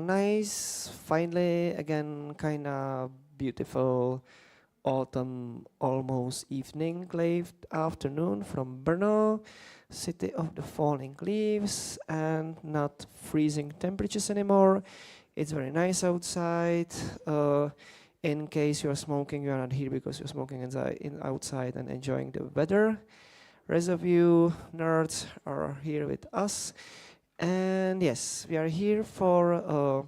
nice, finally, again, kind of beautiful autumn, almost evening, late afternoon from Brno, city of the falling leaves and not freezing temperatures anymore. It's very nice outside. In case you're smoking, you're not here because you're smoking outside and enjoying the weather. Rest of you nerds are here with us. And yes, we are here for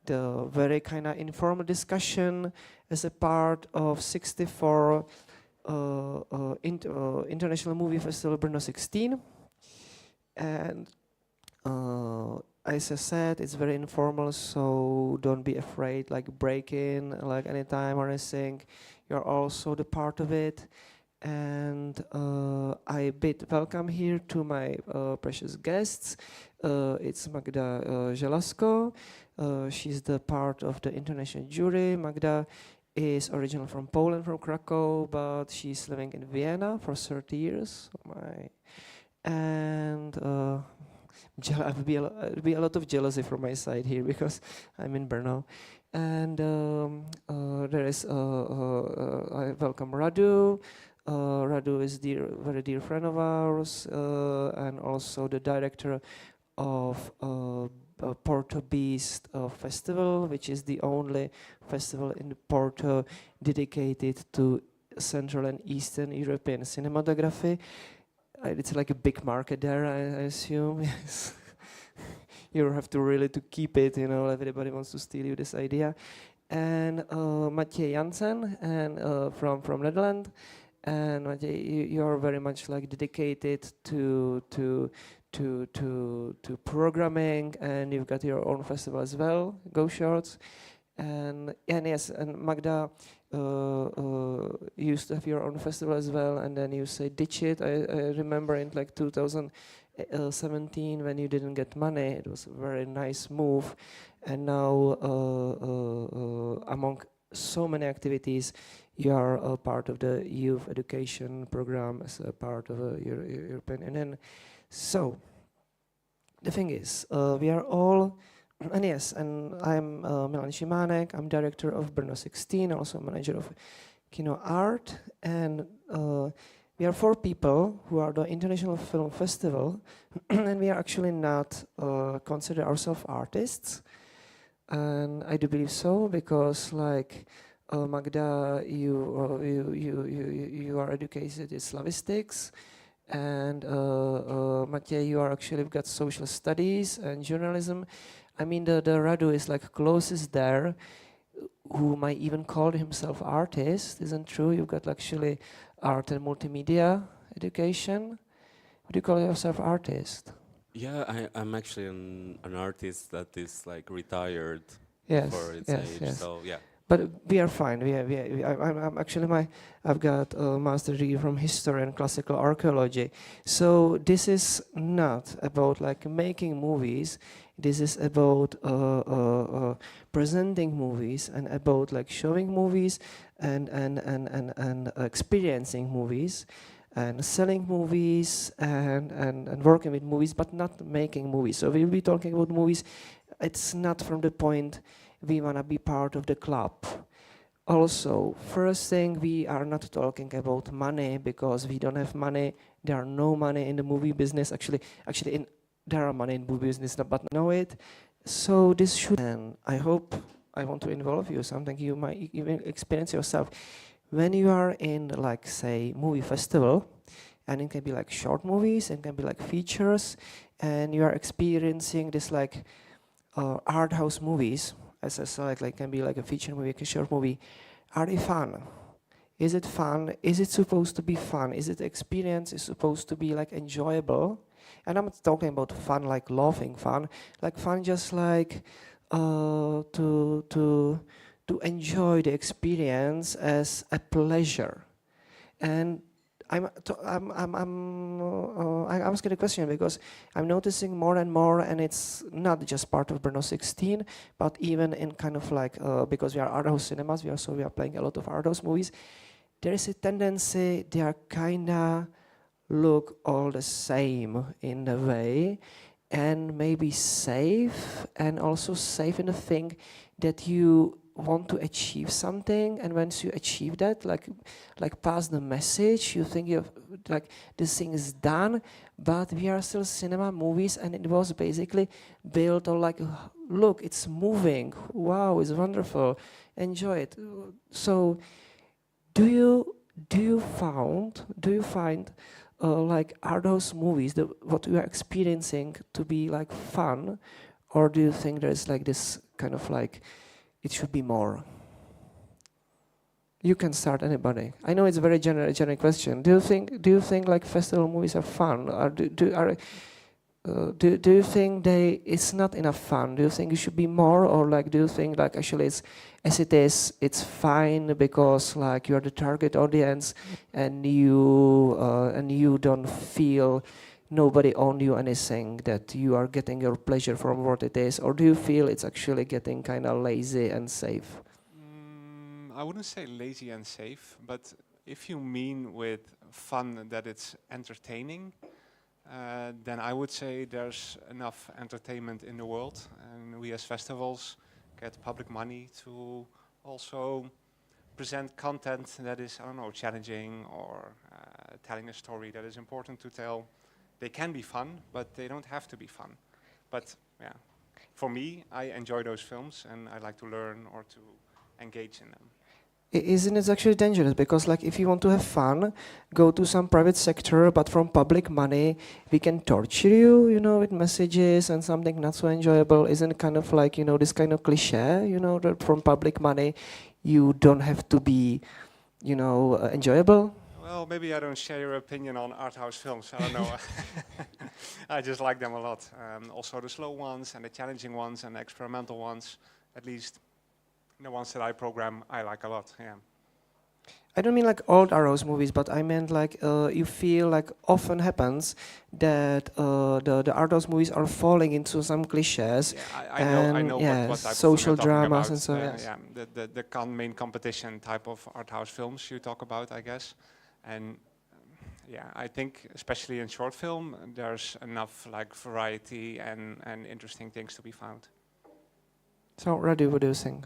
the very kind of informal discussion as a part of 64 International Movie Festival BRNO16. And as I said, it's very informal, so don't be afraid, like break in like anytime or anything. You're also the part of it. And I bid welcome here to my precious guests. It's Magda Żelazko. She's the part of the international jury. Magda is original from Poland, from Krakow, but she's living in Vienna for 30 years. And it'll be a lot of jealousy from my side here because I'm in Brno. And there is, I welcome Radu. Radu is very dear friend of ours, and also the director of Porto Beast Festival, which is the only festival in Porto dedicated to Central and Eastern European cinematography. It's like a big market there, I assume. Yes. You have to really to keep it, you know, everybody wants to steal you this idea. And Mathieu Jansen and from Netherlands. And Mathieu, you're very much like dedicated to programming, and you've got your own festival as well, Go Shorts. And yes, and Magda used to have your own festival as well, and then you say ditch it. I remember in like 2017 when you didn't get money, it was a very nice move. And now among so many activities, you are a part of the youth education program as a part of a European Union. So the thing is, we are all, and yes, and I'm Milan Šimánek, I'm director of BRNO16, also manager of Kino Art, and we are 4 people who are the International Film Festival, and we are actually not consider ourselves artists, and I do believe so because like Magda, you are educated in Slavistics, and Mathieu, you are actually got social studies and journalism. I mean, the Radu is like closest there, who might even call himself artist. Isn't true? You've got actually art and multimedia education. Would you call yourself artist? Yeah, I'm actually an artist that is like retired for its age. Yes. So yeah. But we are fine. I'm actually I've got a master degree from history and classical archaeology. So this is not about like making movies. This is about presenting movies and about like showing movies and experiencing movies and selling movies and working with movies, but not making movies. So we'll be talking about movies. It's not from the point we want to be part of the club. Also, first thing, we are not talking about money because we don't have money. There are no money in the movie business. Actually, there are money in movie business, but know it. So this should, and I hope I want to involve you, something you might even experience yourself. When you are in, like, say, movie festival, and it can be like short movies, and can be like features, and you are experiencing this like art house movies, as I said, like can be like a feature movie, a short movie. Are they fun? Is it fun? Is it supposed to be fun? Is it experience is supposed to be like enjoyable? And I'm not talking about fun like laughing fun, like fun just like to enjoy the experience as a pleasure. And I'm asking a question because I'm noticing more and more, and it's not just part of BRNO16, but even in kind of like because we are art house cinemas, we are playing a lot of art house movies. There is a tendency they are kinda look all the same in a way, and maybe safe, and also safe in the thing that you want to achieve something, and once you achieve that, like pass the message, you think you like this thing is done, but we are still cinema movies, and it was basically built on like, look, it's moving, wow, it's wonderful, enjoy it. So do you find like, are those movies, what we are experiencing, to be like fun, or do you think there's like this kind of like it should be more? You can start, anybody. I know it's a very generic question. Do you think like festival movies are fun, or do you think it's not enough fun? Do you think it should be more, or like do you think like actually it's as it is, it's fine because like you are the target audience, and you don't feel nobody owned you anything, that you are getting your pleasure from what it is, or do you feel it's actually getting kind of lazy and safe? I wouldn't say lazy and safe, but if you mean with fun that it's entertaining, then I would say there's enough entertainment in the world, and we as festivals get public money to also present content that is, I don't know, challenging, or telling a story that is important to tell. They can be fun, but they don't have to be fun. But yeah, for me, I enjoy those films, and I like to learn or to engage in them. Isn't it actually dangerous? Because like, if you want to have fun, go to some private sector, but from public money, we can torture you, with messages and something not so enjoyable. Isn't it kind of like, this kind of cliche, that from public money, you don't have to be, enjoyable? Well, maybe I don't share your opinion on art house films. I don't know. I just like them a lot. Also the slow ones and the challenging ones and the experimental ones, at least the ones that I program, I like a lot. Yeah. I don't mean like old Arrows movies, but I meant like you feel like often happens that the Arrows movies are falling into some cliches. Yeah, I know yeah, what type social of film you're talking dramas about. and so. Yes. Yeah, the main competition type of art house films you talk about, I guess. And yeah, I think especially in short film, there's enough like variety and interesting things to be found. So, Radu, what do you think?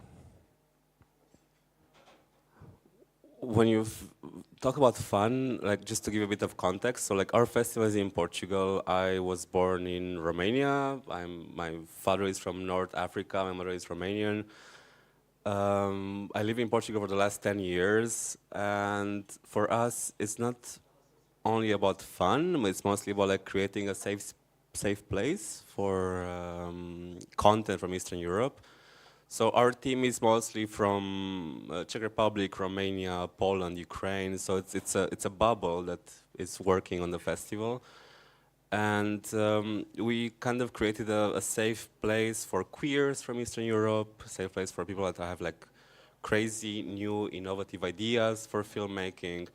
When you talk about fun, like just to give a bit of context, so like our festival is in Portugal. I was born in Romania. My father is from North Africa. My mother is Romanian. I live in Portugal for the last 10 years, and for us, it's not only about fun. It's mostly about like creating a safe place for content from Eastern Europe. So our team is mostly from Czech Republic, Romania, Poland, Ukraine. So it's a bubble that is working on the festival, and we kind of created a safe place for queers from Eastern Europe, a safe place for people that have like crazy, new, innovative ideas for filmmaking.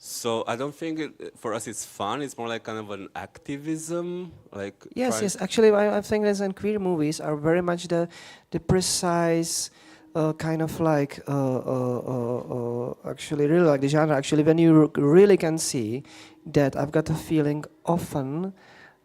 So I don't think for us it's fun. It's more like kind of an activism, like yes. Actually, I think that in queer movies are very much the precise kind of like actually really like the genre. Actually, when you really can see that, I've got a feeling often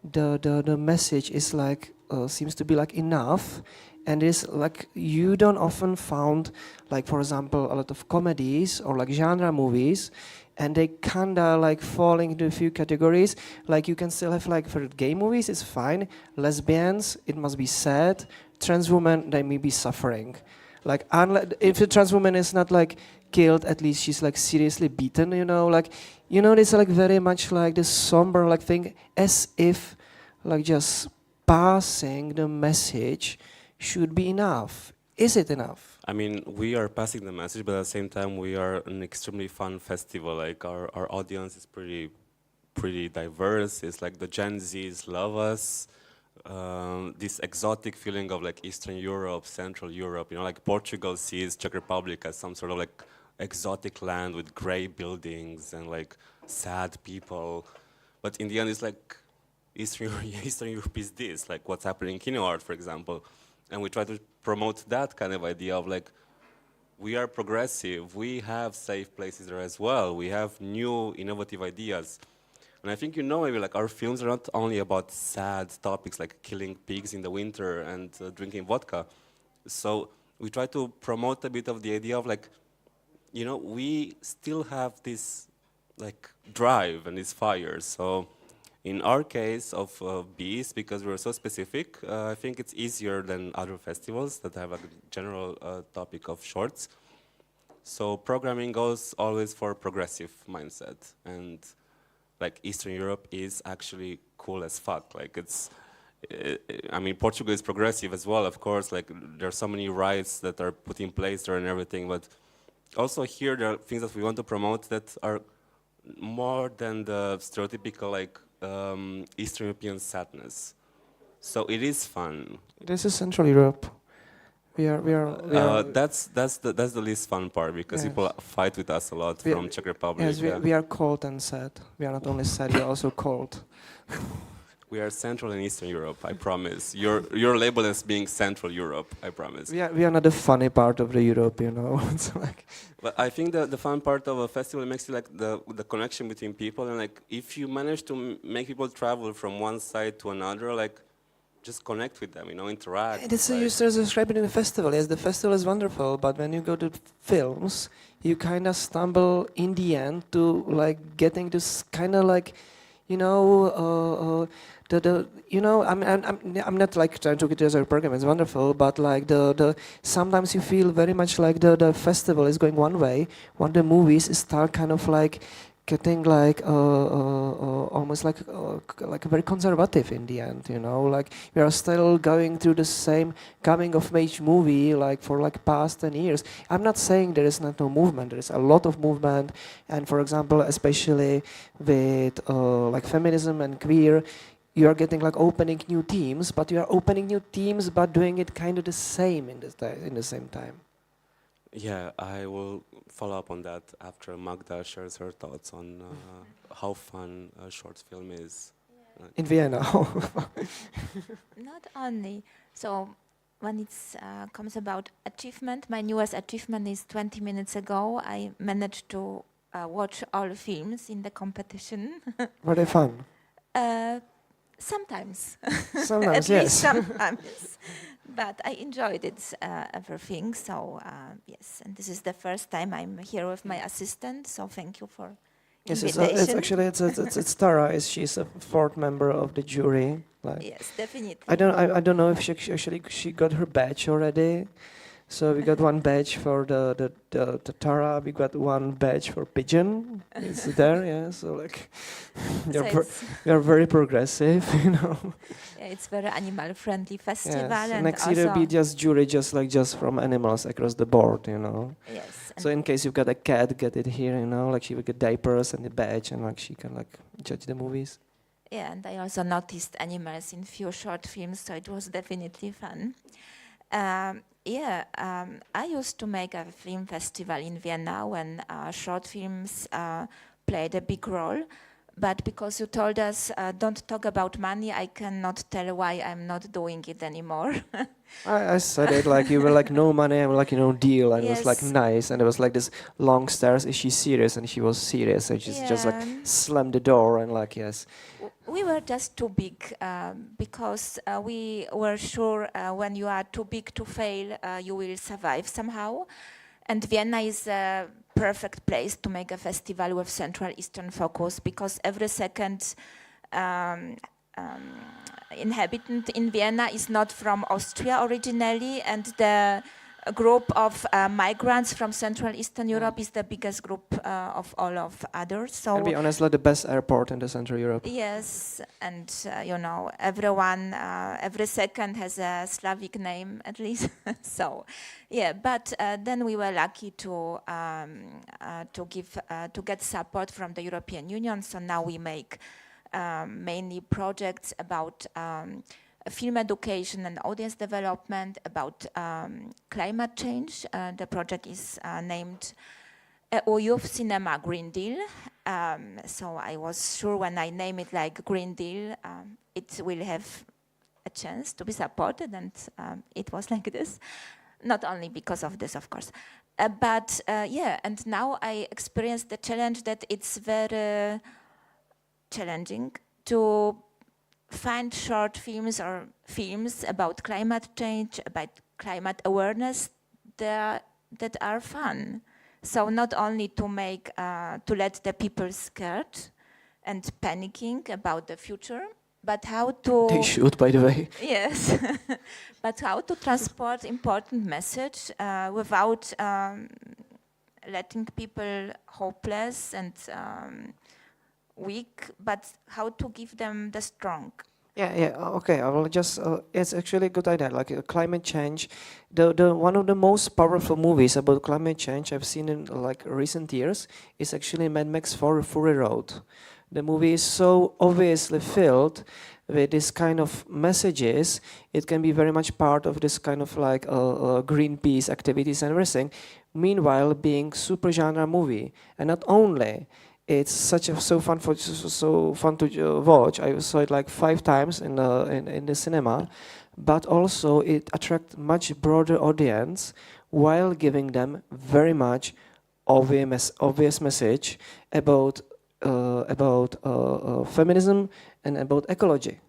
the message is like seems to be like enough. And it's like you don't often found, like for example, a lot of comedies or like genre movies, and they kinda like falling into a few categories. Like you can still have like for gay movies, it's fine. Lesbians, it must be sad. Trans women, they may be suffering. Like if a trans woman is not like killed, at least she's like seriously beaten. It's like very much like this somber like thing, as if like just passing the message should be enough. Is it enough? I mean, we are passing the message, but at the same time, we are an extremely fun festival. Like our audience is pretty diverse. It's like the Gen Zs love us. This exotic feeling of like Eastern Europe, Central Europe. Like Portugal sees Czech Republic as some sort of like exotic land with gray buildings and like sad people. But in the end, it's like Eastern Europe is this, like what's happening in kino art, for example. And we try to promote that kind of idea of like, we are progressive, we have safe places there as well, we have new innovative ideas. And I think maybe like our films are not only about sad topics like killing pigs in the winter and drinking vodka. So we try to promote a bit of the idea of like, we still have this like drive and this fire. So in our case of Bees, because we're so specific, I think it's easier than other festivals that have like a general topic of shorts. So programming goes always for progressive mindset, and like Eastern Europe is actually cool as fuck. Like I mean, Portugal is progressive as well, of course. Like there are so many rights that are put in place there and everything, but also here there are things that we want to promote that are more than the stereotypical like Eastern European sadness. So it is fun. This is Central Europe. We are That's the least fun part, because yes. people fight with us a lot from Czech Republic. Yes, we are cold and sad. We are not only sad, we are also cold. We are Central and Eastern Europe, I promise. You're labeled as being Central Europe, I promise. We are not the funny part of the Europe, It's like. But I think the fun part of a festival makes you like the connection between people, and like if you manage to make people travel from one side to another, like just connect with them, interact. It is you describe it in the festival. Yes, the festival is wonderful, but when you go to films, you kind of stumble in the end to like getting this kind of like, I'm not like trying to criticize our program. It's wonderful, but like the sometimes you feel very much like the festival is going one way, when the movies start kind of like getting like almost like very conservative in the end, like we are still going through the same coming of age movie like for like past 10 years. I'm not saying there is not no movement. There is a lot of movement, and for example, especially with like feminism and queer, you are getting like opening new teams, but you are opening new teams but doing it kind of the same in the same time. Yeah, I will follow up on that after Magda shares her thoughts on how fun a short film is. In Vienna. Not only. So when it comes about achievement, my newest achievement is 20 minutes ago. I managed to watch all films in the competition. Were they fun? Sometimes. Sometimes, At yes. least sometimes. But I enjoyed it, everything. So yes, and this is the first time I'm here with my assistant. So thank you for invitation. It's actually it's Tara. She's a fourth member of the jury. Like, yes, definitely. I don't know if she got her badge already. So we got one badge for the Tara. We got one badge for Pigeon. It's there, yeah. So like, we are very progressive, Yeah, it's very animal-friendly festival, yes. and next year will be just jury, just from animals across the board, Yes. So in case you've got a cat, get it here, like she will get diapers and the badge, and like she can like judge the movies. Yeah, and I also noticed animals in few short films, so it was definitely fun. I used to make a film festival in Vienna when short films played a big role. But because you told us don't talk about money, I cannot tell why I'm not doing it anymore. I said it like you were like no money, I'm like deal, and yes. It was like nice, and it was like this long stares. Is she serious? And she was serious, and she's just like slammed the door and like yes. We were just too big because we were sure when you are too big to fail, you will survive somehow. And Vienna is a perfect place to make a festival with Central Eastern focus, because every second inhabitant in Vienna is not from Austria originally, and the group of migrants from Central Eastern Europe is the biggest group of all of others. So, to be honest, like the best airport in the Central Europe. Yes, and everyone, every second has a Slavic name at least. So, yeah, but then we were lucky to get support from the European Union. So now we make mainly projects about film education and audience development, about climate change. The project is named EU Youth Cinema Green Deal. So I was sure when I name it like Green Deal, it will have a chance to be supported, and it was like this. Not only because of this, of course. And now I experienced the challenge that it's very challenging to find short films or films about climate change, about climate awareness that are fun. So not only to make, to let the people scared and panicking about the future, but how to... They should, by the way. Yes, but how to transport important message without letting people hopeless and weak, but how to give them the strong. Yeah, okay. I will just. It's actually a good idea. Like climate change, the one of the most powerful movies about climate change I've seen in like recent years is actually Mad Max Fury Road. The movie is so obviously filled with this kind of messages. It can be very much part of this kind of like Greenpeace activities and everything. Meanwhile, being super genre movie, and not only. It's so fun to watch. I saw it like 5 times in the cinema, but also it attracts much broader audience while giving them very much obvious message about feminism and about ecology.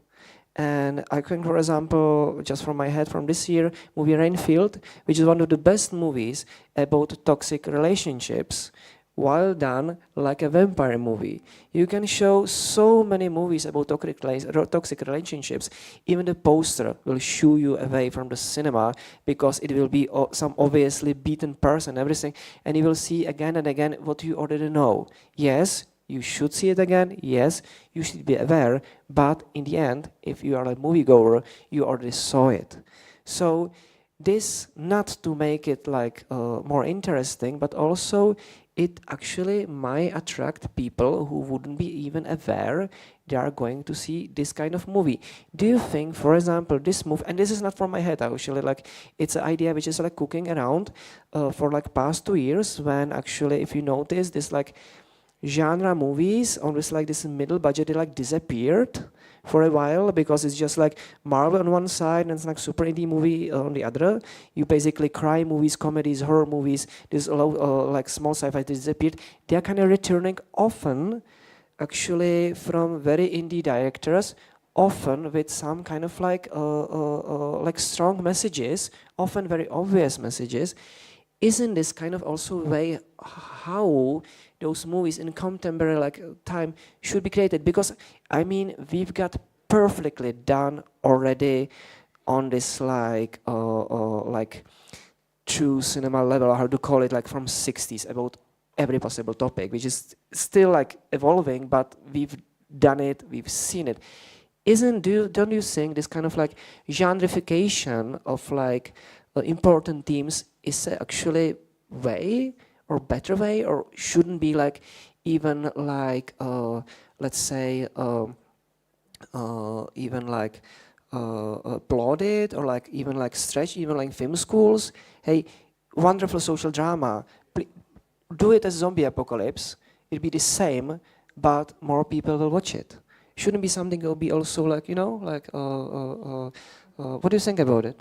And I can, for example, just from my head from this year, movie Rainfield, which is one of the best movies about toxic relationships, while done like a vampire movie. You can show so many movies about toxic relationships. Even the poster will shoo you away from the cinema because it will be some obviously beaten person, everything, and you will see again and again what you already know. Yes, you should see it again. Yes, you should be aware. But in the end, if you are a moviegoer, you already saw it. So this not to make it like more interesting, but also it actually might attract people who wouldn't be even aware they are going to see this kind of movie. Do you think, for example, this movie, and this is not from my head actually, like it's an idea which is like cooking around for like past 2 years, when actually, if you notice, this like genre movies, always like this middle budget, they like disappeared for a while because it's just like Marvel on one side and it's like super indie movie on the other. You basically crime movies, comedies, horror movies, this like small sci-fi disappeared. They are kind of returning often actually from very indie directors, often with some kind of like strong messages, often very obvious messages. Isn't this kind of also way how those movies in contemporary like time should be created? Because I mean, we've got perfectly done already on this like true cinema level, how to call it, like from 60s, about every possible topic, which is still like evolving, but we've done it, we've seen it. Don't you think this kind of like genreification of like important themes is actually way or better way, or shouldn't be like even like let's say even like applauded or like even like stretched, even like film schools? Hey, wonderful social drama, do it as zombie apocalypse, it'll be the same, but more people will watch it. Shouldn't be something that will be also like, you know, like what do you think about it?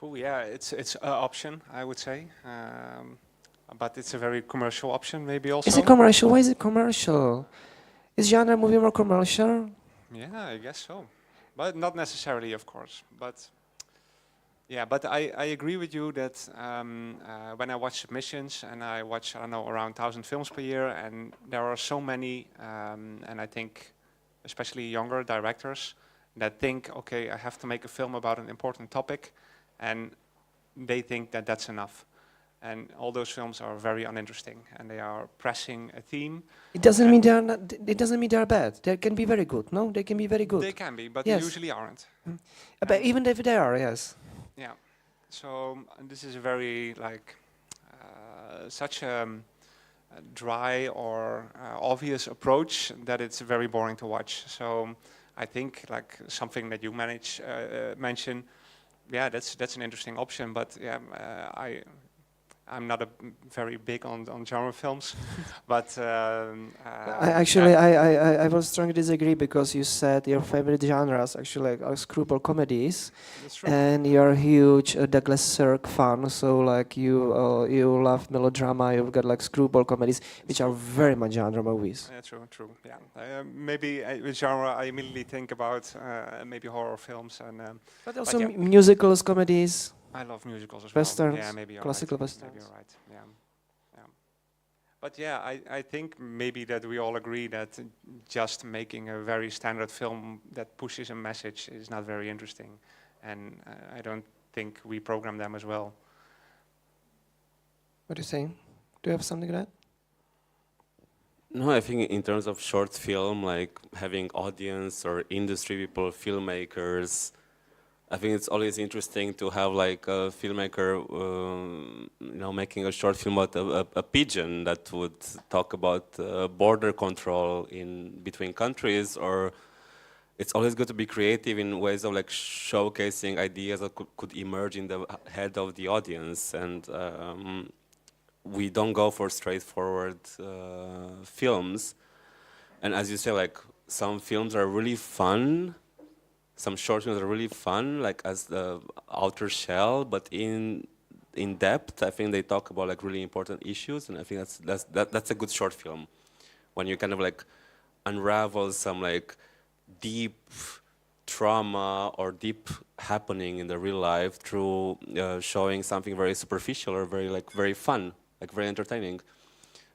Oh yeah, it's an option, I would say, but it's a very commercial option, maybe also. Is it commercial? Why is it commercial? Is genre movie more commercial? Yeah, I guess so, but not necessarily, of course. But yeah, but I agree with you that when I watch submissions and I watch, I don't know, around 1,000 films per year, and there are so many, and I think especially younger directors that think, okay, I have to make a film about an important topic, and they think that that's enough. And all those films are very uninteresting, and they are pressing a theme. It doesn't mean they are not. It doesn't mean they are bad. They can be very good. No, they can be very good. They can be, but yes. they usually aren't. But even if they are, yes. Yeah. So this is a very like such a dry or obvious approach that it's very boring to watch. So I think like something that you mention, yeah, that's an interesting option. But yeah, I'm not very big on genre films, but I will strongly disagree because you said your favorite genres actually are screwball comedies, that's true. and you're a huge Douglas Sirk fan. So like you love melodrama. You've got like screwball comedies, which are very much genre movies. Yeah, true. Yeah, maybe with genre, I immediately think about maybe horror films and. But also yeah. musicals, comedies. I love musicals as Westerns, well. Yeah, maybe you're classical right. westerns. Maybe you're right. Yeah. But yeah, I think maybe that we all agree that just making a very standard film that pushes a message is not very interesting, and I don't think we program them as well. What do you say? Do you have something like that? No, I think in terms of short film, like having audience or industry people, filmmakers, I think it's always interesting to have like a filmmaker, making a short film about a pigeon that would talk about border control in between countries, or it's always good to be creative in ways of like showcasing ideas that could emerge in the head of the audience, and we don't go for straightforward films. And as you say, like some films are really fun. Some short films are really fun, like as the outer shell, but in depth, I think they talk about like really important issues, and I think that's a good short film, when you kind of like unravel some like deep trauma or deep happening in the real life through showing something very superficial or very fun, like very entertaining.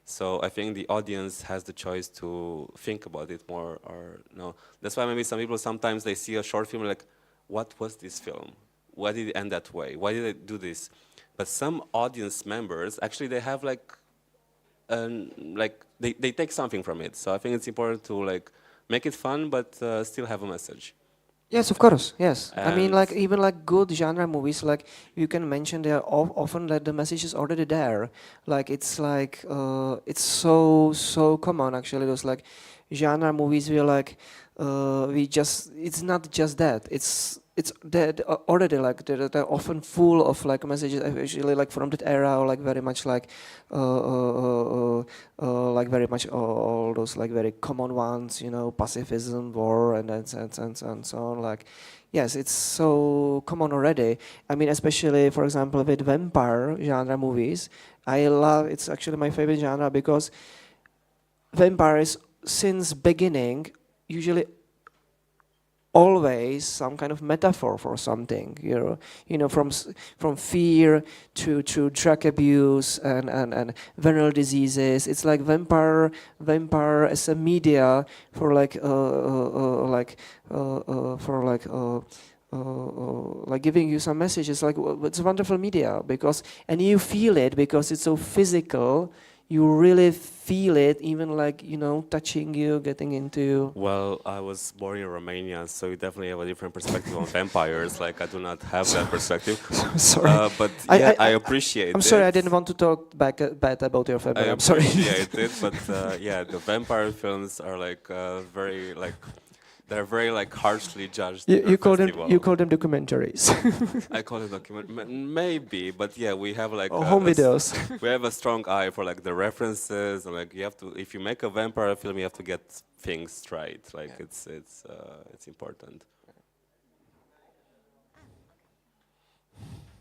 So I think the audience has the choice to think about it more, or no. That's why maybe some people sometimes they see a short film like, what was this film? Why did it end that way? Why did it do this? But some audience members actually they have like they take something from it. So I think it's important to like make it fun, but still have a message. Yes, of course. Yes, I mean, And like even like good genre movies, like you can mention they are often like the message is already there. Like it's so common actually. Those like genre movies it's not just that. It's that already like they're often full of like messages actually like from that era, or like very much like very much all those like very common ones, pacifism, war, and so on. Like, yes, it's so common already. I mean, especially for example with vampire genre movies, it's actually my favorite genre because vampires since beginning usually always some kind of metaphor for something, from fear to drug abuse and venereal diseases. It's like vampire as a media for like giving you some messages. Like it's a wonderful media and you feel it because it's so physical. You really feel it, even like, touching you, getting into... well, I was born in Romania, so you definitely have a different perspective on vampires. Like, I do not have that perspective. Sorry. But yeah, I appreciate it. I'm sorry, I didn't want to talk bad about your family. I'm sorry. I appreciate it, but yeah, the vampire films are like very like... They're very like harshly judged. You call them documentaries. I call it maybe, but yeah, we have like home videos. We have a strong eye for like the references, and like you have to, if you make a vampire film, you have to get things right. Like it's important.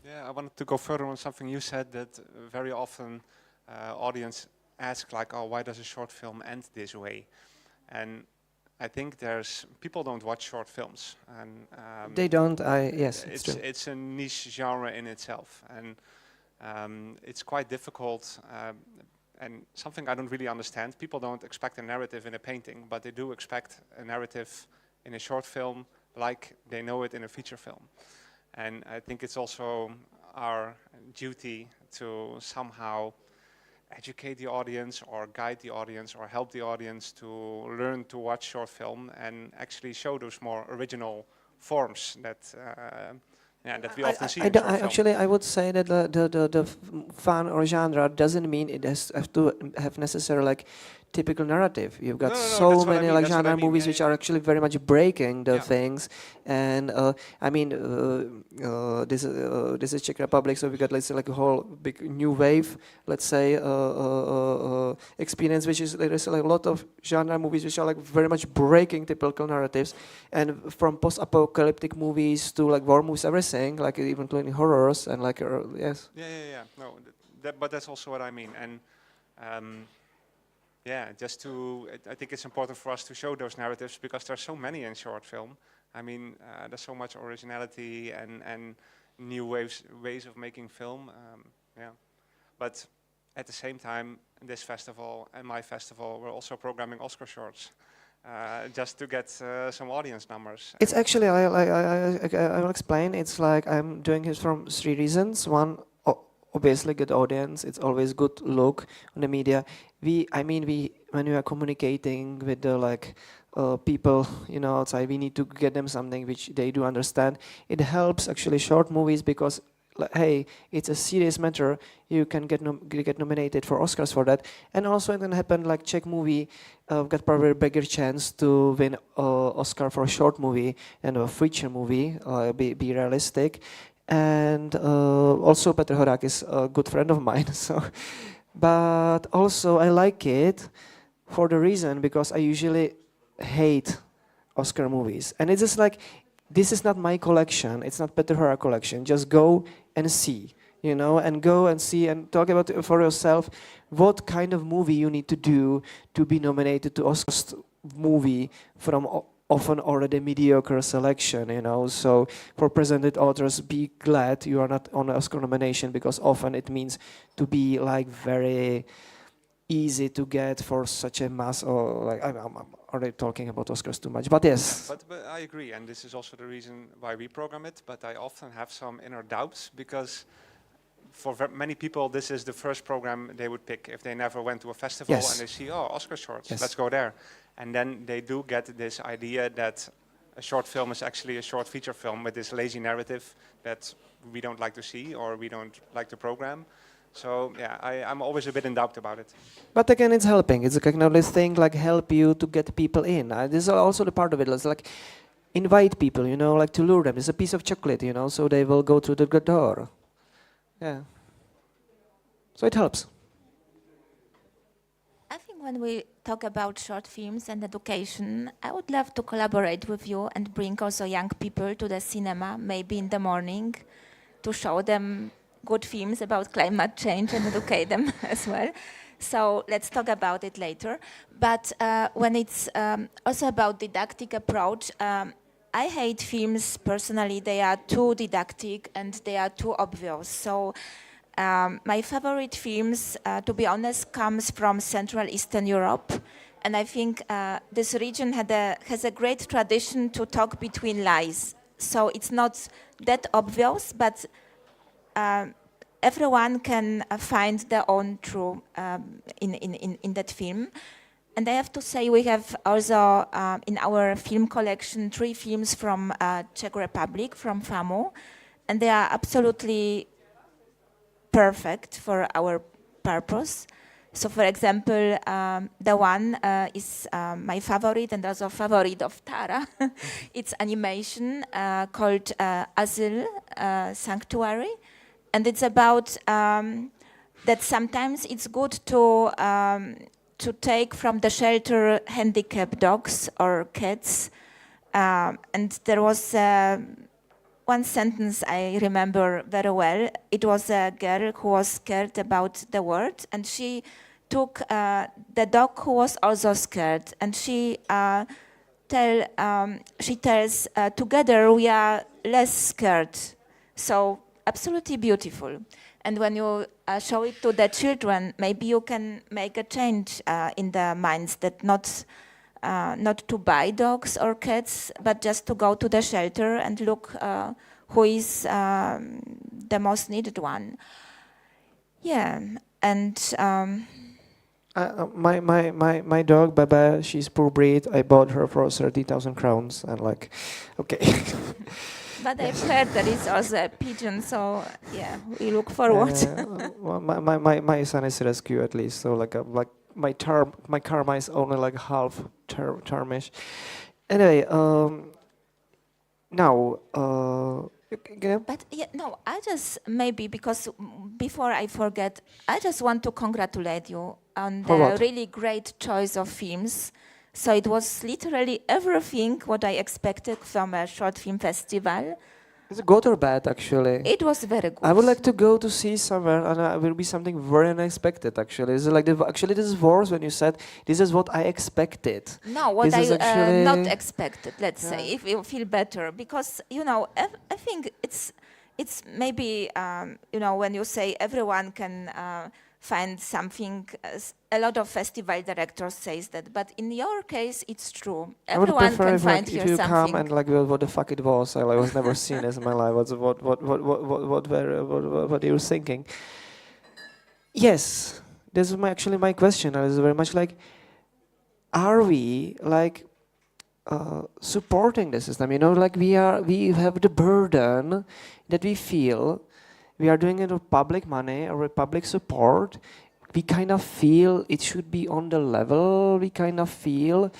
Yeah, I wanted to go further on something you said, that very often audience ask like, oh, why does a short film end this way? And I think people don't watch short films, and they don't. Yes, it's true. It's a niche genre in itself, and it's quite difficult. And something I don't really understand. People don't expect a narrative in a painting, but they do expect a narrative in a short film, like they know it in a feature film. And I think it's also our duty to somehow educate the audience or guide the audience or help the audience to learn to watch short film and actually show those more original forms that we often see in short film. Actually, I would say that the fun or genre doesn't mean it has to have necessarily like typical narrative. You've got No, no, no, so that's what I many mean, like that's what I genre mean, movies yeah, which yeah. are actually very much breaking the Yeah. things. And I mean, this is Czech Republic, so we got, let's say, like a whole big new wave, let's say, experience, which is there's like a lot of genre movies which are like very much breaking typical narratives, and from post-apocalyptic movies to like war movies, everything, like even including horrors and like yes. Yeah. No, but that's also what I mean. And yeah, just to, I think it's important for us to show those narratives because there's so many in short film. I mean, there's so much originality and new ways of making film. Yeah, but at the same time, this festival and my festival, we're also programming Oscar shorts. Just to get some audience numbers. It's actually, I will explain. It's like I'm doing it from 3 reasons. One, obviously good audience. It's always good look on the media. When we are communicating with the like people, outside, we need to get them something which they do understand. It helps actually short movies because, hey, it's a serious matter. You can get nominated for Oscars for that, and also it can happen like Czech movie got probably a bigger chance to win Oscar for a short movie and a feature movie. Be realistic, and also Petr Horák is a good friend of mine. So, but also I like it for the reason because I usually hate Oscar movies, and it's just like, this is not my collection, it's not Petr Horák collection, just go and see, and go and see and talk about it for yourself, what kind of movie you need to do to be nominated to Oscar movie from often already mediocre selection, so for presented authors, be glad you are not on an Oscar nomination because often it means to be like very easy to get for such a mass, or like I'm already talking about Oscars too much, but yes. But I agree, and this is also the reason why we program it. But I often have some inner doubts because for many people, this is the first program they would pick if they never went to a festival. Yes. And they see, oh, Oscar shorts, Yes. let's go there. And then they do get this idea that a short film is actually a short feature film with this lazy narrative that we don't like to see or we don't like to program. So yeah, I'm always a bit in doubt about it. But again, it's helping. It's a kind of this thing like help you to get people in. This is also the part of it. It's like invite people, like to lure them. It's a piece of chocolate, so they will go through the door. Yeah. So it helps. I think when we talk about short films and education, I would love to collaborate with you and bring also young people to the cinema, maybe in the morning, to show them good films about climate change and educate them as well. So let's talk about it later. But when it's also about didactic approach, I hate films personally. They are too didactic and they are too obvious. So my favorite films, to be honest, comes from Central Eastern Europe. And I think this region has a great tradition to talk between lies. So it's not that obvious, but everyone can find their own truth in that film. And I have to say we have also in our film collection 3 films from Czech Republic, from FAMU, and they are absolutely perfect for our purpose. So for example, the one is my favorite and also favorite of Tara. It's animation called Asyl Sanctuary. And it's about that sometimes it's good to take from the shelter handicapped dogs or cats. And there was one sentence I remember very well. It was a girl who was scared about the world, and she took the dog who was also scared, and she tells, together we are less scared. So absolutely beautiful. And when you show it to the children, maybe you can make a change in their minds that not to buy dogs or cats, but just to go to the shelter and look who is the most needed one. Yeah, and my dog Baba, she's poor breed. I bought her for 30,000 crowns, and like, okay. But I've heard that it's also a pigeon, so yeah, we look forward. Well, my son is rescue at least, so like my karma is only like half termish. Anyway, now, But yeah, no, I just maybe because before I forget, I just want to congratulate you on For the what? really great choice of films. So it was literally everything what I expected from a short film festival. is it good or bad actually? It was very good. I would like to go to see somewhere, and it will be something very unexpected. Actually, is it like actually this is worse when you said this is what I expected. No, what This I is actually not expected, let's say, Yeah. if you feel better, because I think it's maybe when you say everyone can find something. A lot of festival directors says that, but in your case, it's true. I would Everyone prefer can if, find like, here if you something. come and like what the fuck it was. I was never seen this in my life. What you're thinking? Yes, this is actually my question. I was very much like, are we like supporting the system? Like we have the burden that we feel we are doing it with public money or with public support. We kind of feel it should be on the level. We kind of feel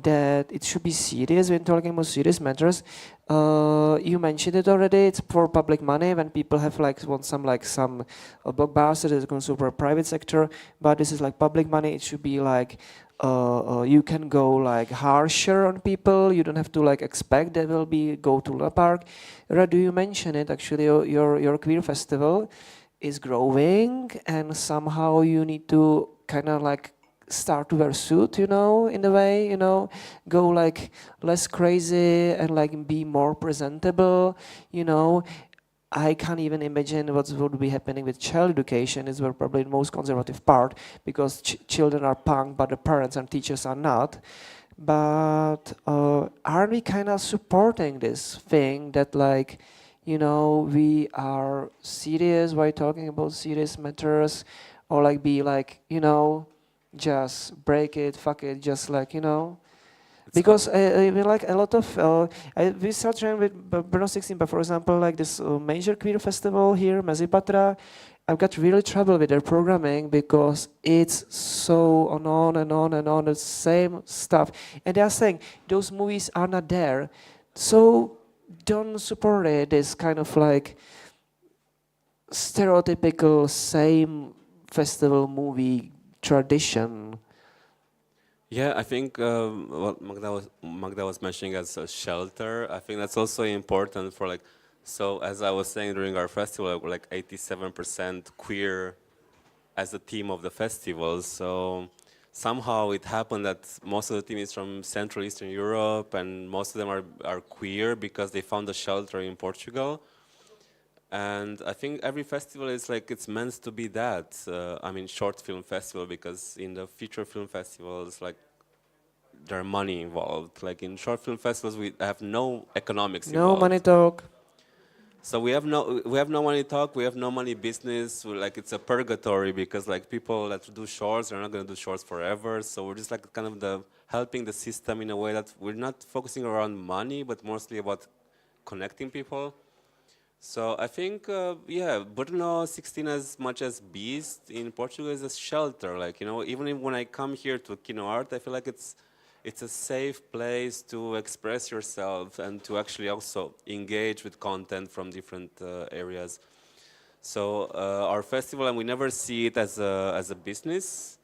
that it should be serious when talking about serious matters. You mentioned it already. It's for public money when people have want some blockbuster that is going to support private sector. But this is like public money. It should be like you can go like harsher on people. You don't have to like expect they will be go to Luna Park. Radu, you mentioned it actually. Your queer festival is growing, and somehow you need to kind of like start to wear suit, in a way, go like less crazy and like be more presentable, I can't even imagine what would be happening with child education. Is where probably the most conservative part, because children are punk, but the parents and teachers are not. But aren't we kind of supporting this thing that like, we are serious while talking about serious matters, or like be like, just break it, fuck it, just like, because I mean, like a lot of we start trying with BRNO16, but for example, like this major queer festival here, Mezipatra, I've got really trouble with their programming because it's so on and on and on the same stuff, and they are saying those movies are not there, so don't support it. This kind of like stereotypical same festival movie tradition. Yeah, I think what Magda was mentioning as a shelter, I think that's also important for like, so as I was saying during our festival, we're like 87% queer as a team of the festival. So somehow it happened that most of the team is from Central Eastern Europe, and most of them are queer because they found a shelter in Portugal. And I think every festival is like, it's meant to be that. I mean, short film festival, because in the feature film festivals, like, there's money involved. Like in short film festivals, we have no economics No involved. money talk. So we have no money talk. We have no money business. We're like, it's a purgatory, because like people that do shorts, they're not going to do shorts forever. So we're just like kind of helping the system in a way that we're not focusing around money, but mostly about connecting people. So I think, yeah, BRNO16 as much as Beast in Portugal is a shelter. Like, even when I come here to Kino Art, I feel like it's a safe place to express yourself and to actually also engage with content from different areas. So our festival, and we never see it as a business.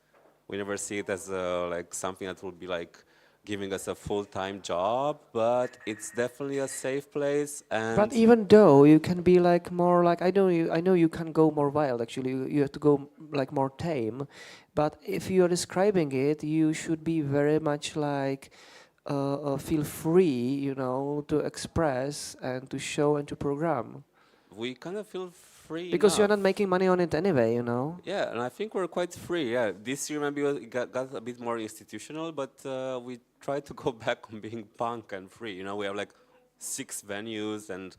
We never see it as like something that will be like giving us a full-time job, but it's definitely a safe place. And But even though you can be like more like, I know you can go more wild. Actually, you have to go like more tame. But if you are describing it, you should be very much like feel free, to express and to show and to program. we kind of feel free Because you're enough. not making money on it anyway, Yeah, and I think we're quite free. Yeah, this year maybe it got a bit more institutional, but we try to go back on being punk and free. We have like 6 venues, and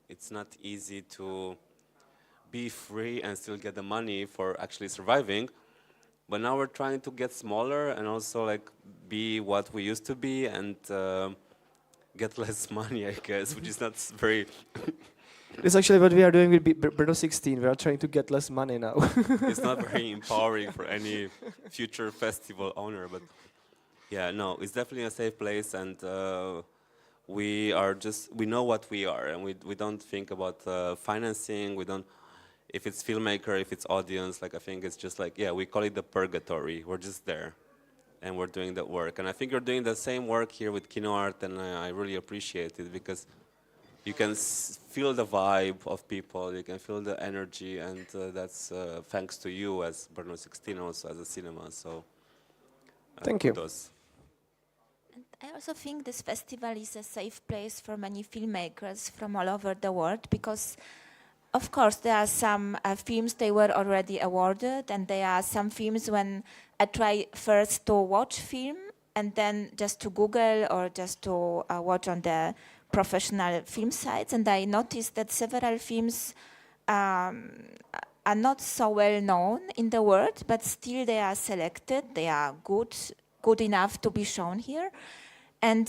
it's not easy to be free and still get the money for actually surviving. But now we're trying to get smaller and also like be what we used to be, and get less money, I guess, which is not very It's actually what we are doing with BRNO16. We are trying to get less money now. It's not very empowering for any future festival owner, but yeah, no, it's definitely a safe place, and we know what we are, and we don't think about financing. We don't, if it's filmmaker, if it's audience. Like, I think it's just like, yeah, we call it the purgatory. We're just there, and we're doing that work. And I think you're doing the same work here with Kino Art, and I really appreciate it, because you can feel the vibe of people, you can feel the energy, and that's thanks to you as BRNO16, also as a cinema. So Thank you. kudos. And I also think this festival is a safe place for many filmmakers from all over the world, because of course there are some films they were already awarded, and there are some films when I try first to watch film and then just to Google or just to watch on the professional film sites, and I noticed that several films are not so well known in the world, but still they are selected, they are good enough to be shown here. And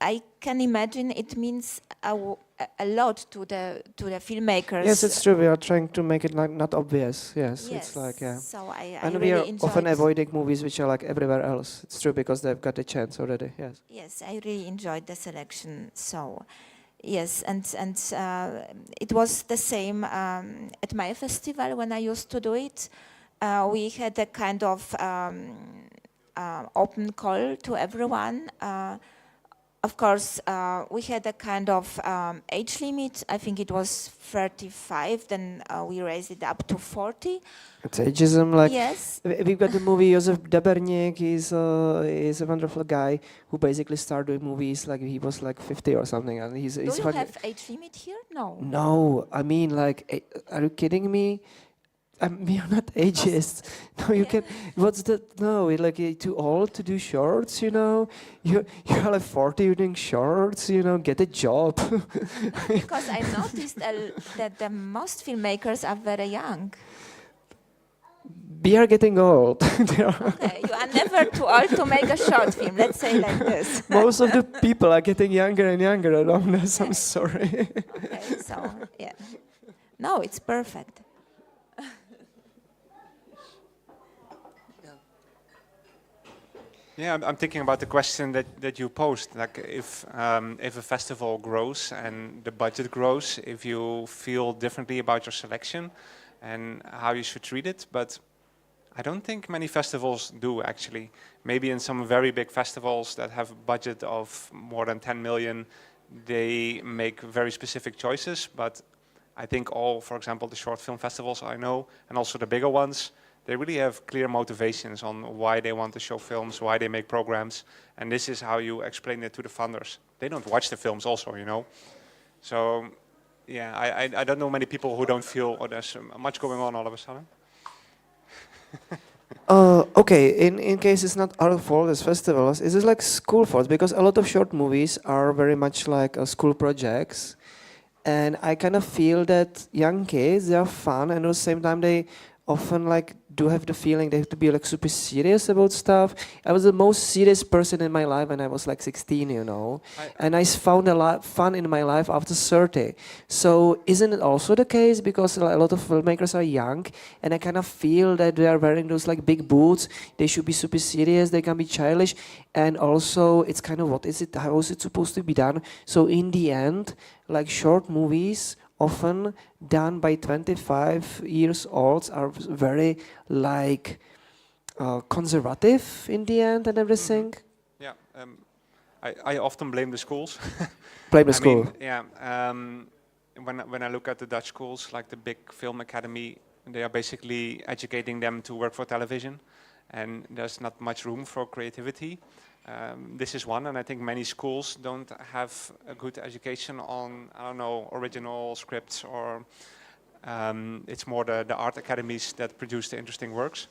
I can imagine it means a lot to the filmmakers. Yes, it's true. We are trying to make it like not obvious. Yes, Yes, it's like, yeah. so I And really we are enjoyed. often avoiding movies which are like everywhere else. It's true, because they've got a chance already. Yes. Yes, I really enjoyed the selection. So, yes, and it was the same at my festival when I used to do it. We had a kind of open call to everyone. Of course, we had a kind of age limit. I think it was 35. Then we raised it up to 40. It's ageism. Like, Yes. we've got the movie Josef Daberník. He's a wonderful guy who basically started doing movies like he was like 50 or something, and he's Do you fucking- have age limit here? No. No, I mean, like, are you kidding me? We are not ageist. No, you can. What's the? No, like, you're too old to do shorts. You know, you're like 40. You're doing shorts. You know, get a job. Because I noticed that the most filmmakers are very young. We are getting old. There are Okay, you are never too old to make a short film. Let's say like this. most of the people are getting younger and younger around us. I'm sorry. Okay, so yeah. No, it's perfect. Yeah, I'm thinking about the question that you posed. Like, if a festival grows and the budget grows, if you feel differently about your selection and how you should treat it. But I don't think many festivals do, actually. Maybe in some very big festivals that have a budget of more than 10 million, they make very specific choices. But I think all, for example, the short film festivals I know, and also the bigger ones, they really have clear motivations on why they want to show films, why they make programs, and this is how you explain it to the funders. They don't watch the films also, you know. So, yeah, I don't know many people who don't feel, oh, there's much going on all of a sudden. Okay, in case it's not our fault as festivals, is it like school fault? Because a lot of short movies are very much like school projects, and I kind of feel that young kids, they are fun, and at the same time they often like do have the feeling they have to be like super serious about stuff. I was the most serious person in my life when I was like 16, you know, and I found a lot fun in my life after 30. So isn't it also the case, because a lot of filmmakers are young, and I kind of feel that they are wearing those like big boots, they should be super serious, they can be childish, and also it's kind of what is it, how is it supposed to be done? So in the end, like short movies often done by 25 years olds are very like conservative in the end and everything. Yeah, I often blame the schools. Blame the school. mean, yeah, when I look at the Dutch schools, like the big film academy, they are basically educating them to work for television, and there's not much room for creativity. This is one, and I think many schools don't have a good education on, I don't know, original scripts, or it's more the art academies that produce the interesting works.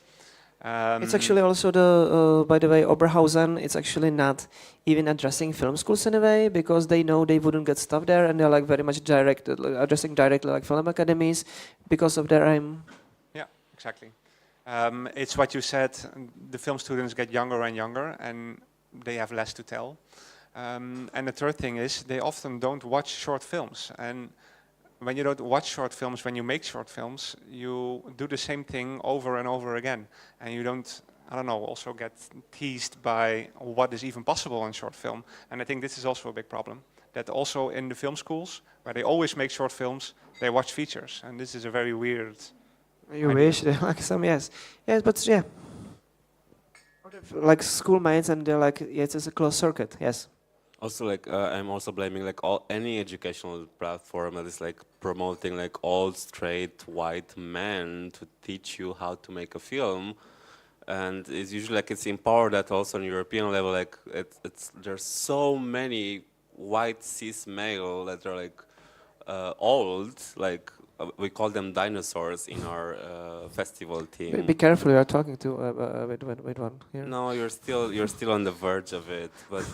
It's actually also the, by the way, Oberhausen, it's actually not even addressing film schools in a way, because they know they wouldn't get stuff there, and they're like very much addressing directly like film academies because of their aim. Yeah, exactly. It's what you said, the film students get younger and younger, and they have less to tell. And the third thing is, they often don't watch short films. And when you don't watch short films, when you make short films, you do the same thing over and over again, and you don't, I don't know, also get teased by what is even possible in short film. And I think this is also a big problem, that also in the film schools, where they always make short films, they watch features, and this is a very weird You idea. wish they like some, yes. Yes, but yeah. Like schoolmates, and they're like, yes, it's a closed circuit, yes. Also, like I'm also blaming like any educational platform that is like promoting like old straight white men to teach you how to make a film, and it's usually like it's empowered that also on European level, like there's so many white cis male that are like old, like we call them dinosaurs in our festival team. Be careful, you are talking to with one here. No, you're still on the verge of it, but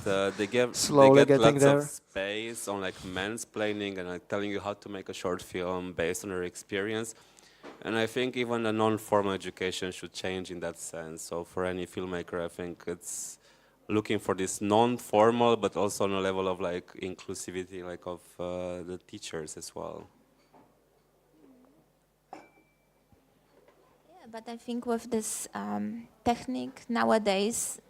Slowly they get getting lots there. of space on like mansplaining and like telling you how to make a short film based on your experience. And I think even a non-formal education should change in that sense. So for any filmmaker, I think it's looking for this non-formal, but also on a level of like inclusivity, like of the teachers as well. But I think with this technique nowadays,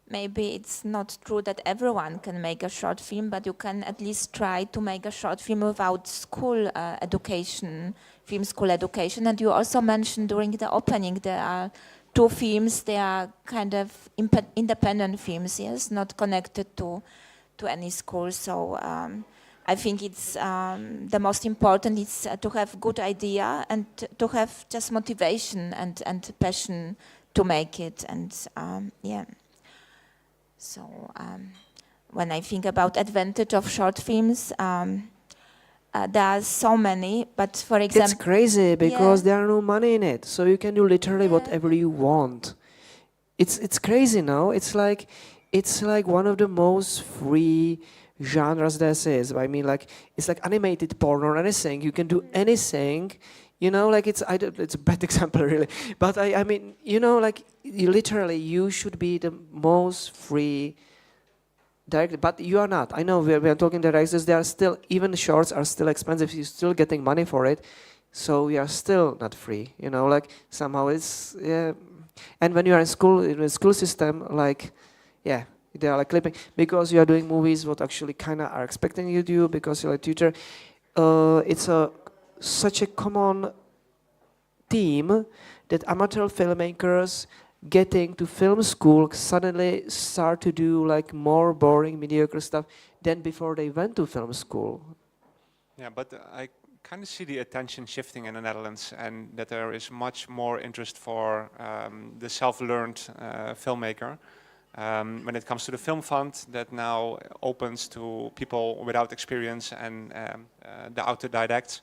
maybe it's not true that everyone can make a short film, but you can at least try to make a short film without school education, film school education. And you also mentioned during the opening there are 2 films, they are kind of independent films, yes, not connected to any school. So I think it's the most important is to have good idea and to have just motivation and passion to make it. And yeah. So when I think about advantage of short films, there are so many. But for example, It's crazy because yeah. there are no money in it, so you can do literally whatever you want. It's crazy now. It's like one of the most free genres there is. I mean, like it's like animated porn or anything. You can do anything, you know. Like it's a bad example really, but I mean, you know, like you should be the most free director, but you are not. I know we are talking directors. They are still, even shorts are still expensive. You're still getting money for it, so we are still not free. You know, like somehow it's yeah. And when you are in a school system, like yeah. They are like clipping because you are doing movies what actually kind of are expecting you to do because you're a tutor. It's such a common theme that amateur filmmakers getting to film school suddenly start to do like more boring, mediocre stuff than before they went to film school. Yeah, but I kind of see the attention shifting in the Netherlands, and that there is much more interest for the self-learned filmmaker. When it comes to the film fund that now opens to people without experience and the autodidacts,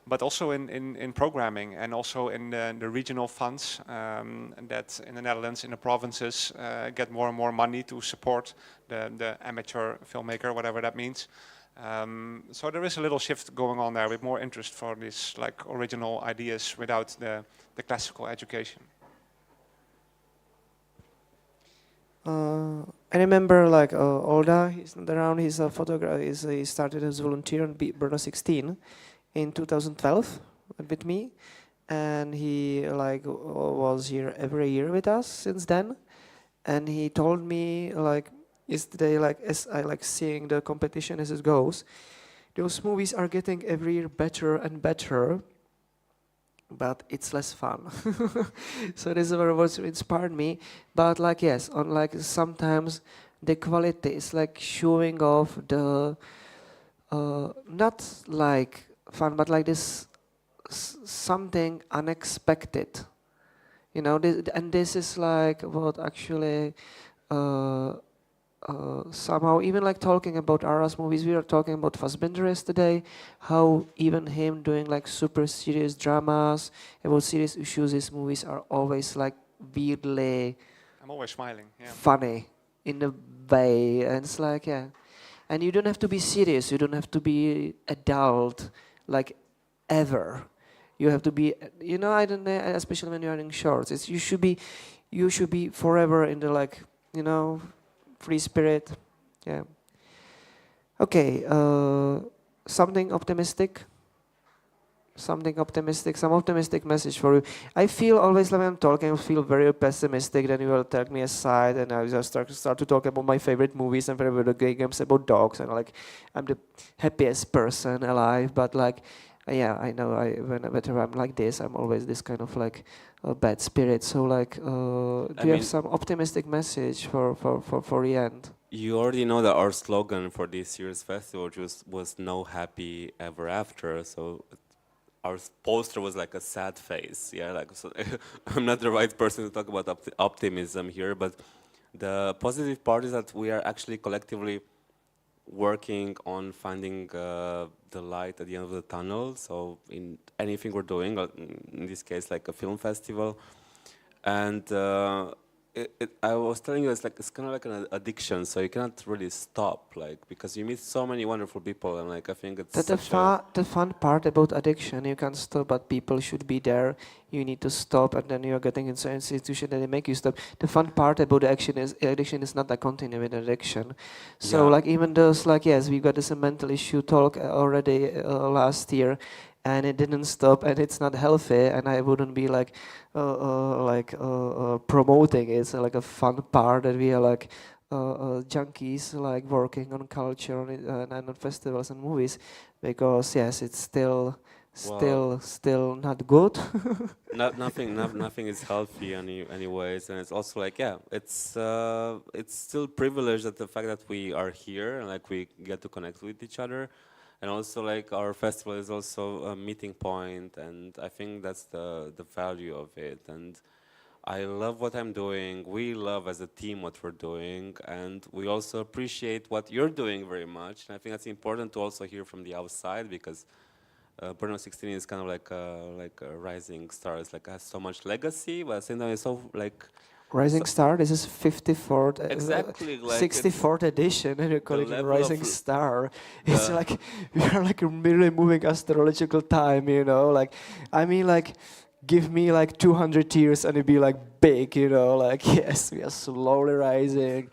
but also in programming and also in the regional funds that in the Netherlands, in the provinces, get more and more money to support the amateur filmmaker, whatever that means. So there is a little shift going on there with more interest for these like original ideas without the classical education. I remember like Olda, he's not around, he's a photographer, he started as a volunteer on BRNO16 in 2012 with me, and he like was here every year with us since then, and he told me like yesterday, like as I like seeing the competition as it goes, those movies are getting every year better and better, but it's less fun. So this is what inspired me. But like yes, on like sometimes the quality is like showing off the not like fun, but like this something unexpected. You know, and this is like what actually somehow, even like talking about Ara's movies, we were talking about Fassbinder yesterday, how even him doing like super serious dramas about serious issues, his movies are always like weirdly I'm always smiling. Yeah. funny in a way, and it's like yeah, and you don't have to be serious, you don't have to be adult like ever. You have to be, you know, I don't know, especially when you're in shorts. It's you should be forever in the like, you know, free spirit. Yeah. Okay. something optimistic. Something optimistic, some optimistic message for you. I feel always when I'm talking, I feel very pessimistic. Then you will take me aside, and I just start to talk about my favorite movies and favorite games about dogs, and like I'm the happiest person alive. But like, yeah, I know. Whenever I'm like this, I'm always this kind of like bad spirit. So like, do you have some optimistic message for the end? You already know that our slogan for this year's festival was "No happy ever after." So our poster was like a sad face. Yeah, like so I'm not the right person to talk about optimism here, but the positive part is that we are actually collectively working on finding the light at the end of the tunnel. So in anything we're doing, in this case, like a film festival, and I was telling you, it's kind of like an addiction. So you cannot really stop, like, because you meet so many wonderful people, and like I think it's The fun part about addiction, you can't stop, but people should be there. You need to stop, and then you are getting into an institution that they make you stop. The fun part about addiction is not a continuing addiction. So like even those like yes, we got this mental issue talk already last year, and it didn't stop, and it's not healthy, and I wouldn't be like promoting it. It's like a fun part that we are like junkies like working on culture and on festivals and movies, because yes, it's still not good. Nothing is healthy anyways, and it's also like it's still privileged that the fact that we are here and like we get to connect with each other. And also, like, our festival is also a meeting point, and I think that's the value of it. And I love what I'm doing. We love as a team what we're doing, and we also appreciate what you're doing very much. And I think that's important to also hear from the outside, because BRNO16 is kind of like a rising star. It's like has so much legacy, but at the same time, it's so like. Rising Star, this is 54th, Exactly, like 64th edition, and you're calling it Rising Star. It's like, we are like really moving astrological time, you know, like, I mean like, give me like 200 years and it'd be like big, you know, like, yes, we are slowly rising.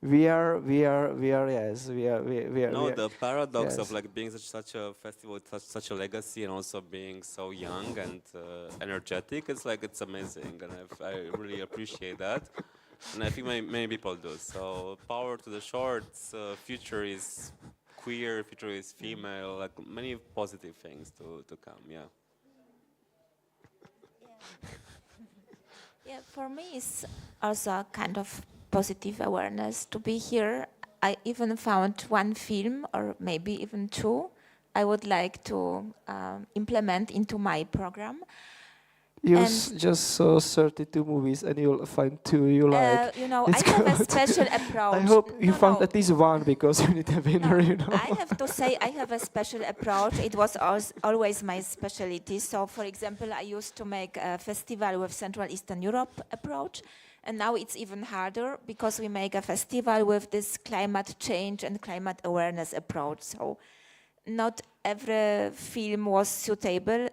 We are. No, the paradox yes. of like being such a festival with such a legacy and also being so young and energetic, it's like it's amazing, and I really appreciate that, and I think many people do. So power to the shorts. Future is queer. Future is female. Like many positive things to come. Yeah. Yeah, for me it's also a kind of positive awareness to be here. I even found one film, or maybe even two, I would like to implement into my program. You just saw 32 movies and you'll find two you like. You know, It's I have a good. special approach. I hope you found at least one, because you need a winner, you know. I have to say I have a special approach. It was always my specialty. So, for example, I used to make a festival with Central Eastern Europe approach. And now it's even harder, because we make a festival with this climate change and climate awareness approach. So not every film was suitable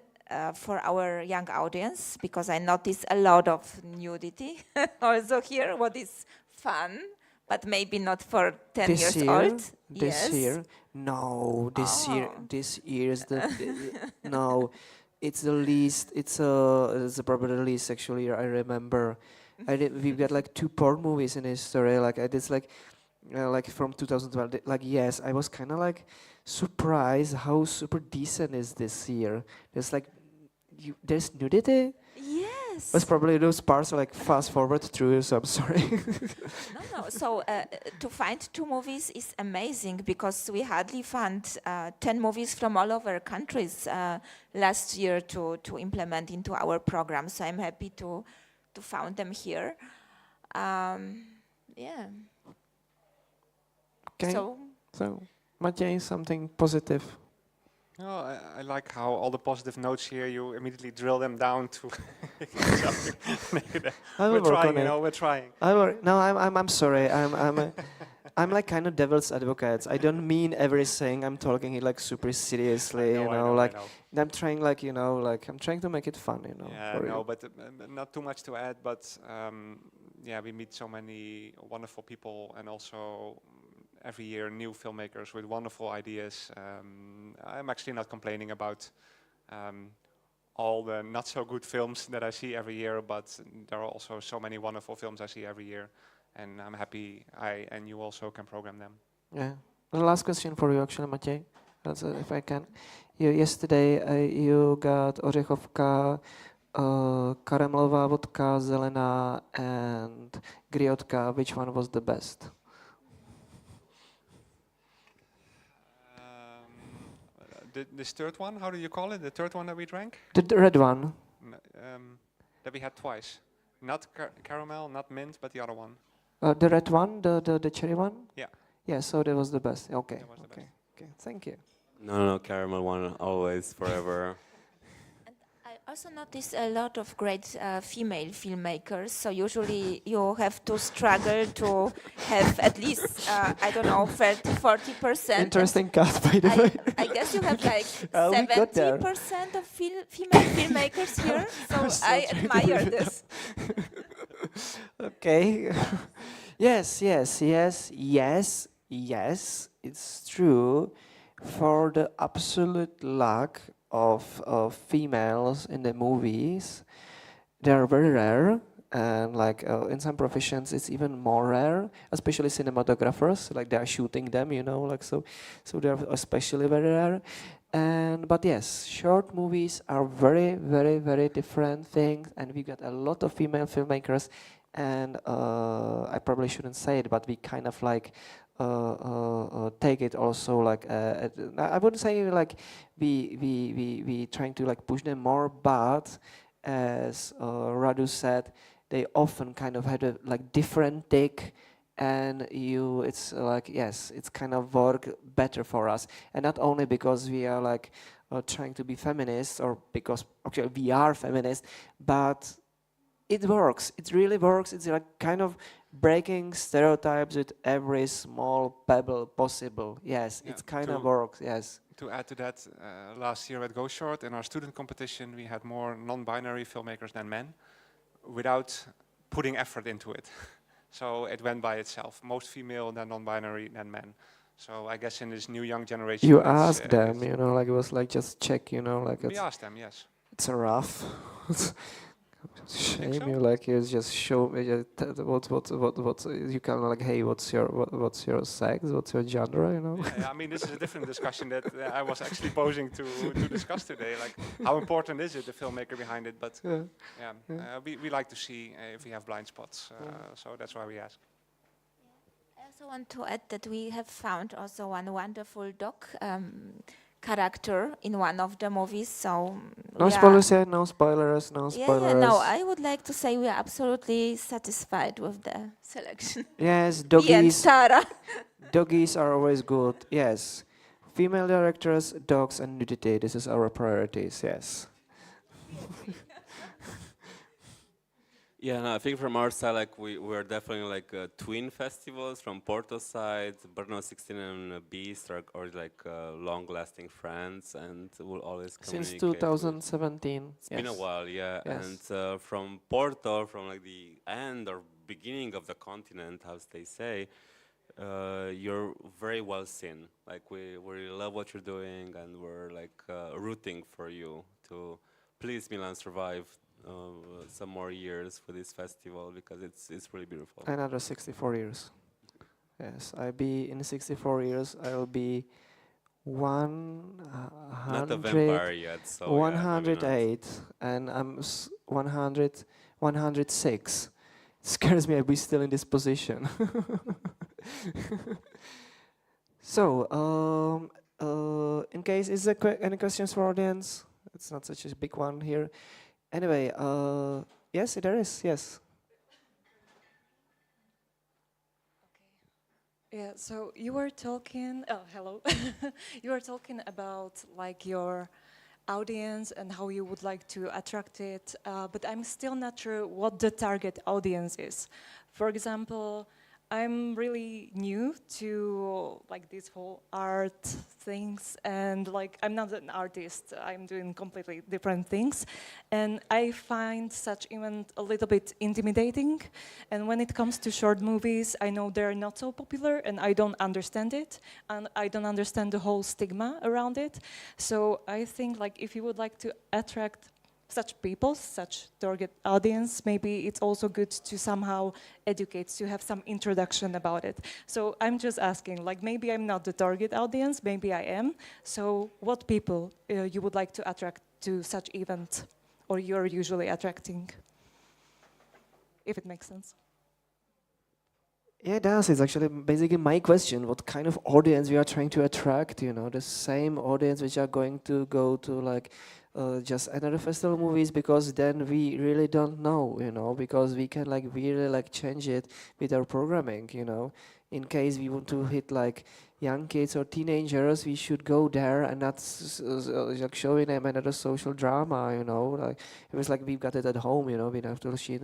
for our young audience, because I noticed a lot of nudity also here, what is fun, but maybe not for 10 This years year? old. This year? No, this year is the no, it's the least. It's probably the least actually. I remember, we've got like 2 porn movies in history. Like it's like from 2012. Like yes, I was kind of like surprised how super decent is this year. There's like there's nudity. Yes. But probably those parts are like fast forward through, so I'm sorry. No. So to find 2 movies is amazing, because we hardly found 10 movies from all over countries last year to implement into our program. So I'm happy to found them here. Yeah. Okay. So Maciej, something positive. No, I like how all the positive notes here, you immediately drill them down to we're trying, you know, we're trying. I'm sorry. I'm like kind of devil's advocate. I don't mean everything. I'm talking it like super seriously, I know. I'm trying like, you know, like I'm trying to make it fun, you know. Yeah, no, but not too much to add, but yeah, we meet so many wonderful people, and also every year new filmmakers with wonderful ideas. I'm actually not complaining about all the not so good films that I see every year, but there are also so many wonderful films I see every year, and I'm happy I and you also can program them. Yeah. The last question for you, actually, Matěj. That's if I can. Yesterday you got ořechovka, karamelová vodka, zelená, and griotka. Which one was the best? This third one, how do you call it? The third one that we drank? The red one. That we had twice. Not caramel, not mint, but the other one. The red one, the cherry one? Yeah. Yeah, so that was the best. Okay. That was the best. Okay. Thank you. No, caramel one, always, forever. And I also noticed a lot of great female filmmakers. So usually you have to struggle to have at least, I don't know, 30-40%. Interesting cut, by the way. I guess you have like We got there. 70% of female filmmakers here. So I admire this. Okay. Yes, it's true. For the absolute lack of females in the movies, they are very rare, and like in some professions it's even more rare, especially cinematographers, like they are shooting them, like so they are especially very rare. But yes, short movies are very, very, very different things, and we got a lot of female filmmakers, and I probably shouldn't say it, but we kind of like take it also like I wouldn't say like we trying to like push them more, but as Radu said, they often kind of had a like different take, and it's like, yes, it's kind of work better for us, and not only because we are like trying to be feminists, or because actually we are feminists, but it works. It really works. It's like kind of breaking stereotypes with every small pebble possible. Yes, Yeah, it kind of works. Yes. To add to that, last year at Go Short, in our student competition, we had more non-binary filmmakers than men, without putting effort into it. So it went by itself. Most female than non-binary than men. So I guess in this new young generation, You asked them, like it was like just check, like we asked them, yes. it's a rough. Shame so? you like you just show me what you can like, hey, what's your sex, what's your genre, Yeah, I mean, this is a different discussion that I was actually posing to discuss today. Like, how important is it, the filmmaker behind it? But we like to see if we have blind spots. So that's why we ask. I also want to add that we have found also one wonderful dog character in one of the movies. So no spoilers yet, no spoilers. Yeah, no, I would like to say we are absolutely satisfied with the selection. Yes, Tara. doggies are always good. Yes, female directors, dogs, and nudity. This is our priorities. Yes. Yeah, no, I think from our side, like we're definitely like twin festivals from Porto side. BRNO16 and Beast are like long-lasting friends, and will always communicate. Since 2017. It's been a while, yeah. Yes. And from Porto, from like the end or beginning of the continent, as they say, you're very well seen. Like we love what you're doing, and we're like rooting for you to please Milan survive some more years for this festival, because it's really beautiful. Another 64 years. Yes, I'll be in 64 years. I'll be 100. Not a vampire yet, so 108, and I'm 106. It scares me I'll be still in this position. So, in case is there any questions for audience? It's not such a big one here. Anyway, yes, there is, yes. Okay. Yeah, so you were talking, hello. You were talking about like your audience and how you would like to attract it, but I'm still not sure what the target audience is. For example, I'm really new to like this whole art things, and like I'm not an artist. I'm doing completely different things, and I find such event a little bit intimidating. And when it comes to short movies, I know they're not so popular, and I don't understand it, and I don't understand the whole stigma around it. So I think like if you would like to attract such people, such target audience, maybe it's also good to somehow educate, to have some introduction about it. So I'm just asking, like maybe I'm not the target audience, maybe I am. So what people you would like to attract to such event, or you're usually attracting, if it makes sense? Yeah, it does. It's actually basically my question. What kind of audience we are trying to attract? You know, the same audience which are going to go to like just another festival movies, because then we really don't know, you know, because we can like really like change it with our programming, you know. In case we want to hit like young kids or teenagers, we should go there and not like showing them another social drama, you know. Like it was like we've got it at home, you know. We don't have to see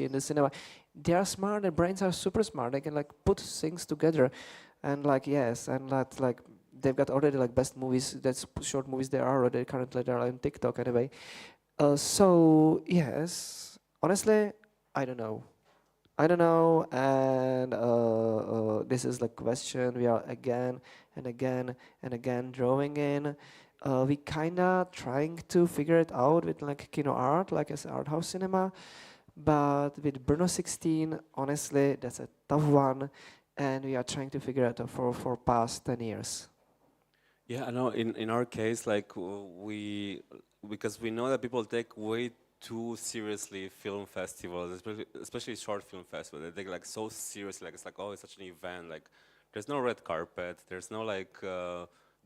in the cinema. They are smart. Their brains are super smart. They can like put things together, and like yes, and that like they've got already like best movies. That's short movies. They are already currently they're on TikTok anyway. So yes, honestly, I don't know. I don't know, and this is the question we are again and again and again drawing in. We kinda trying to figure it out with like kino art, like as art house cinema, but with BRNO16, honestly, that's a tough one, and we are trying to figure it out for past 10 years. Yeah, I know. In our case, like because we know that people take way too seriously film festivals, especially short film festivals. They take like so seriously, like it's like, oh, it's such an event. Like there's no red carpet, there's no like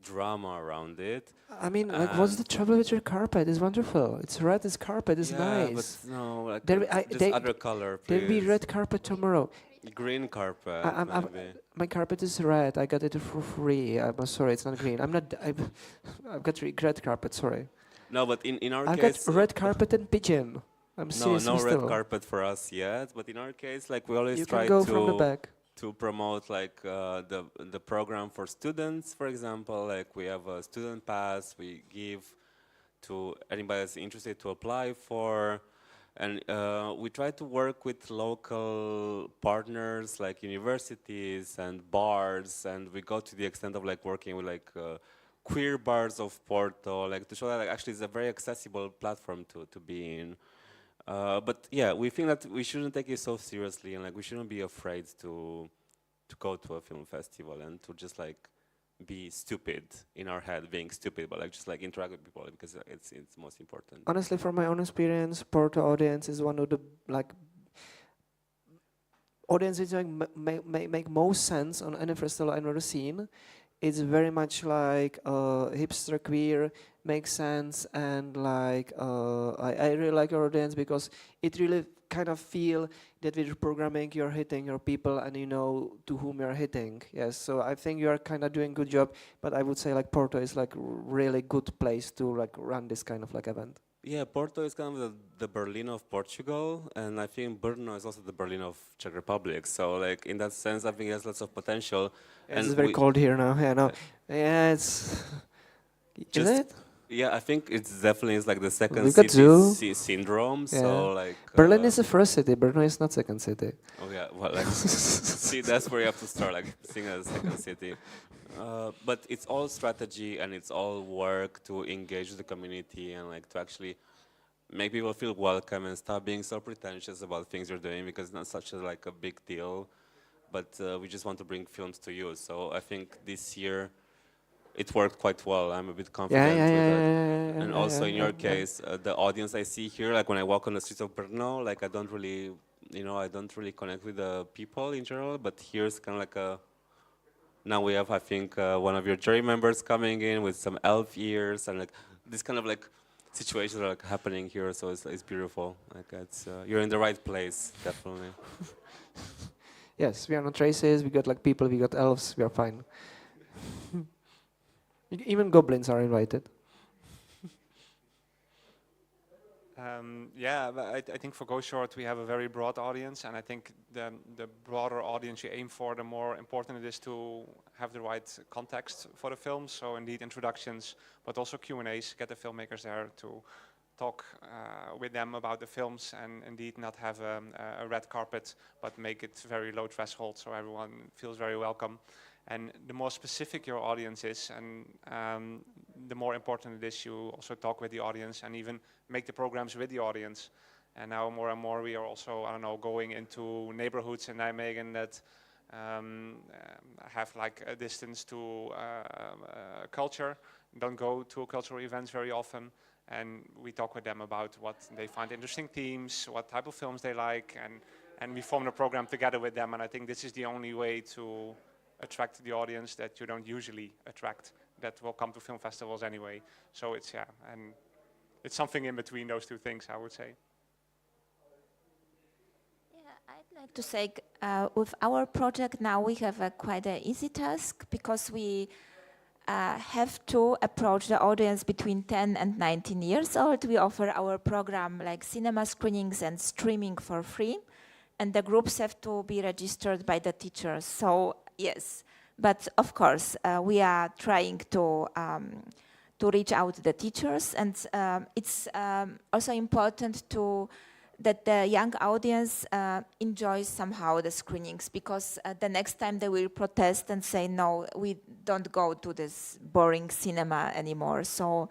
drama around it. I mean, like, what's the trouble with your carpet? It's wonderful. It's red. It's carpet. It's Yeah, nice. but no, like There, other color, there'll be please. red carpet tomorrow. Green carpet, maybe. My carpet is red. I got it for free. I'm sorry, it's not green. I've got red carpet. Sorry. No, but in our I've case, got red carpet and pigeon. I'm serious. no red still. carpet for us yet. But in our case, like we always You try can go from the back. to promote like the program for students, for example. Like we have a student pass we give to anybody that's interested to apply for, and we try to work with local partners like universities and bars, and we go to the extent of like working with like queer bars of Porto, like to show that like, actually it's a very accessible platform to be in. But yeah, we think that we shouldn't take it so seriously, and like we shouldn't be afraid to go to a film festival and to just like be stupid in our head, being stupid, but like just like interact with people, because it's most important. Honestly, from my own experience, Porto audience is one of the like audiences that make most sense on any festival I've ever seen. It's very much like hipster queer, makes sense, and like I really like your audience because it really kind of feel that with programming you're hitting your people and you know to whom you're hitting. Yes, so I think you are kind of doing good job, but I would say like Porto is like really good place to like run this kind of like event. Yeah, Porto is kind of the Berlin of Portugal, and I think Brno is also the Berlin of Czech Republic. So, like in that sense, I think it has lots of potential. Yeah, it's very cold here now. Yeah, no, yeah, it's. Is it? Yeah, I think it's definitely is like the second We've got city syndrome. Yeah. So like Berlin is the first city. Brno is not second city. Oh yeah, well, like see, that's where you have to start, like seeing as a second city. But it's all strategy and it's all work to engage the community and like to actually make people feel welcome and stop being so pretentious about things you're doing, because it's not such a big deal. But we just want to bring films to you. So I think this year it worked quite well. I'm a bit confident with that. And also in your case, the audience I see here, like when I walk on the streets of Brno, like I don't really connect with the people in general. But here's kind of like a. Now we have, I think, one of your jury members coming in with some elf ears, and like this kind of like situations are like happening here, so it's beautiful. Like it's you're in the right place, definitely. Yes, we are not races. We got like people. We got elves. We are fine. Even goblins are invited. Yeah, but I think for Go Short we have a very broad audience, and I think the broader audience you aim for, the more important it is to have the right context for the film. So indeed introductions, but also Q&As, get the filmmakers there to talk with them about the films, and indeed not have a red carpet, but make it very low threshold so everyone feels very welcome. And the more specific your audience is, and the more important it is, you also talk with the audience and even make the programs with the audience. And now more and more we are also, I don't know, going into neighborhoods in Nijmegen that have like a distance to culture, don't go to cultural events very often. And we talk with them about what they find interesting themes, what type of films they like, and we form a program together with them. And I think this is the only way to attract the audience that you don't usually attract, that will come to film festivals anyway. So it's, yeah, and it's something in between those two things, I would say. Yeah, I'd like to say with our project now we have a quite an easy task, because we have to approach the audience between 10 and 19 years old. We offer our program like cinema screenings and streaming for free, and the groups have to be registered by the teachers. So yes, but of course we are trying to reach out to the teachers, and it's also important that the young audience enjoys somehow the screenings, because the next time they will protest and say, no, we don't go to this boring cinema anymore. So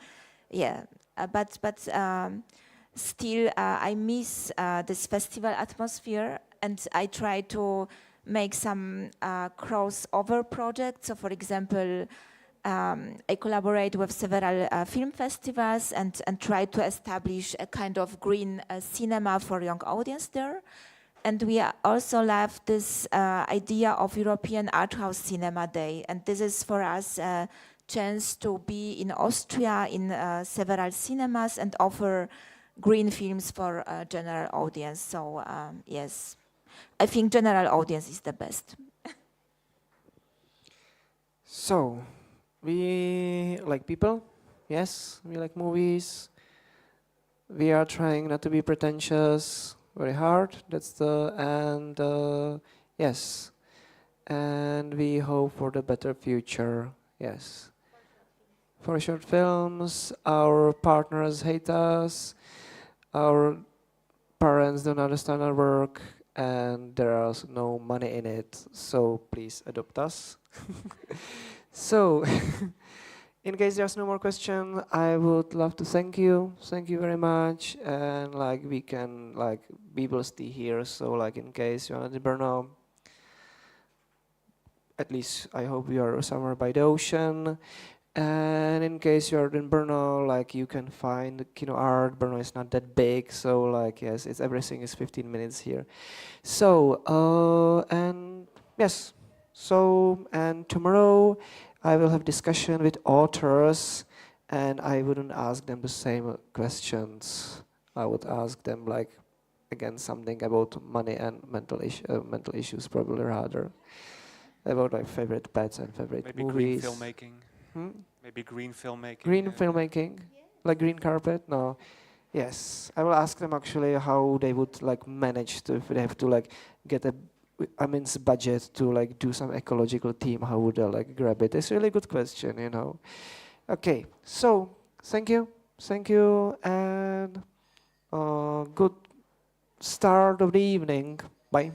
yeah, but still I miss this festival atmosphere, and I try to make some crossover projects. So for example, I collaborate with several film festivals and try to establish a kind of green cinema for young audience there. And we also love this idea of European Art House Cinema Day. And this is for us a chance to be in Austria in several cinemas and offer green films for general audience. So yes, I think general audience is the best. So, we like people, yes, we like movies. We are trying not to be pretentious, very hard, yes. And we hope for the better future, yes. For short films, our partners hate us, our parents don't understand our work, and there is no money in it, so please adopt us. So, in case there's no more question, I would love to thank you very much, and like we will stay here, so like in case you're not in BRNO, at least I hope you are somewhere by the ocean. And in case you're in BRNO, like you can find Kino Art. BRNO is not that big, so like yes, it's everything is 15 minutes here. So and yes, so and tomorrow I will have discussion with authors, and I wouldn't ask them the same questions. I would ask them like again something about money and mental issues, probably rather about my favorite pets and favorite Maybe movies. green filmmaking. Maybe green filmmaking. Green filmmaking, like green carpet? No. Yes, I will ask them actually how they would like manage to, if they have to like get a immense budget to like do some ecological theme, how would they like grab it? It's a really good question, you know. Okay, so thank you, and good start of the evening. Bye.